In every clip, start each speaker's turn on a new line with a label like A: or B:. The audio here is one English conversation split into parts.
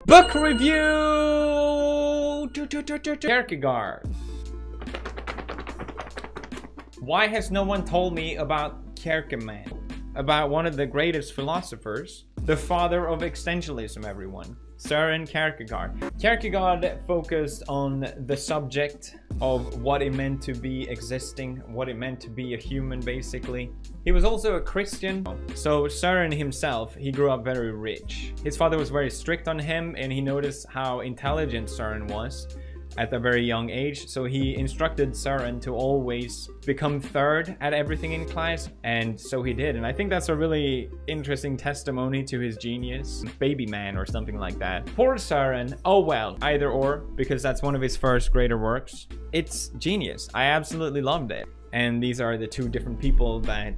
A: Book review! Kierkegaard. Why has no one told me about Kierkegaard? About one of the greatest philosophers, the father of existentialism, everyone. Søren Kierkegaard. Kierkegaard focused on the subject of what it meant to be existing, what it meant to be a human, basically. He was also a Christian. So Søren himself, he grew up very rich. His father was very strict on him, and he noticed how intelligent Søren was at a very young age. So he instructed Søren to always become third at everything in class, and so he did. And I think that's a really interesting testimony to his genius. Baby man or something like that. Poor Søren, oh well, either or, because that's one of his first greater works. It's genius. I absolutely loved it. And these are the two different people that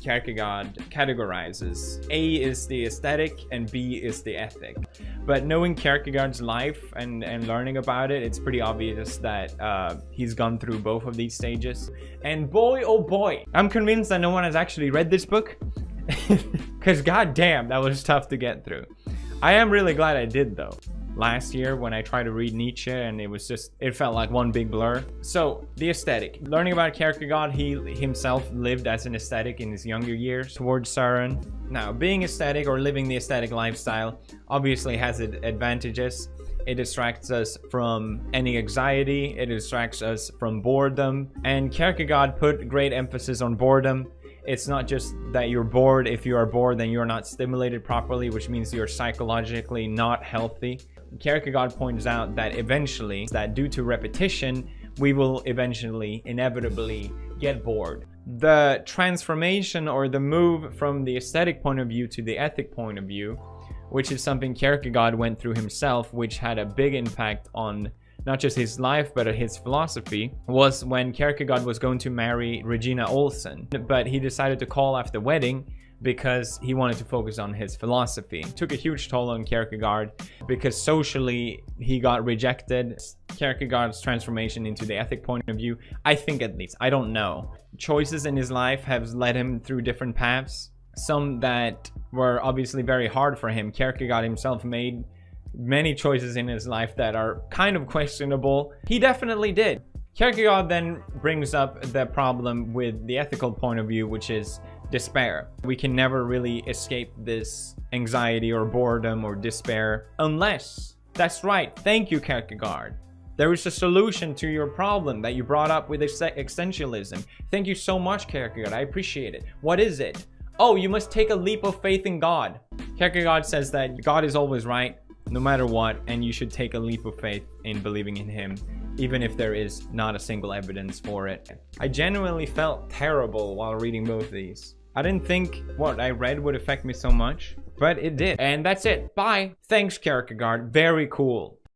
A: Kierkegaard categorizes. A is the aesthetic and B is the ethic. But knowing Kierkegaard's life and learning about it, it's pretty obvious that he's gone through both of these stages. And boy, oh boy, I'm convinced that no one has actually read this book. Because goddamn, that was tough to get through. I am really glad I did though. Last year when I tried to read Nietzsche, and it felt like one big blur. So the aesthetic. Learning about Kierkegaard, he himself lived as an aesthetic in his younger years towards Søren. Now, being aesthetic or living the aesthetic lifestyle obviously has its advantages. It distracts us from any anxiety, it distracts us from boredom, and Kierkegaard put great emphasis on boredom. It's not just that you're bored. If you are bored, then you're not stimulated properly, which means you're psychologically not healthy. Kierkegaard points out that eventually, that due to repetition, we will eventually, inevitably get bored. The transformation or the move from the aesthetic point of view to the ethic point of view, which is something Kierkegaard went through himself, which had a big impact on not just his life, but his philosophy, was when Kierkegaard was going to marry Regina Olsen. But he decided to call off the wedding because he wanted to focus on his philosophy. It took a huge toll on Kierkegaard because socially he got rejected. Kierkegaard's transformation into the ethic point of view, I think at least, I don't know. Choices in his life have led him through different paths. Some that were obviously very hard for him. Kierkegaard himself made many choices in his life that are kind of questionable. He definitely did. Kierkegaard then brings up the problem with the ethical point of view, which is despair. We can never really escape this anxiety or boredom or despair unless, that's right, thank you Kierkegaard. There is a solution to your problem that you brought up with existentialism. Thank you so much Kierkegaard, I appreciate it. What is it? Oh, you must take a leap of faith in God. Kierkegaard says that God is always right, no matter what, and you should take a leap of faith in believing in him, even if there is not a single evidence for it. I genuinely felt terrible while reading both these. I didn't think what I read would affect me so much, but it did. And that's it. Bye. Thanks, Kierkegaard. Very cool.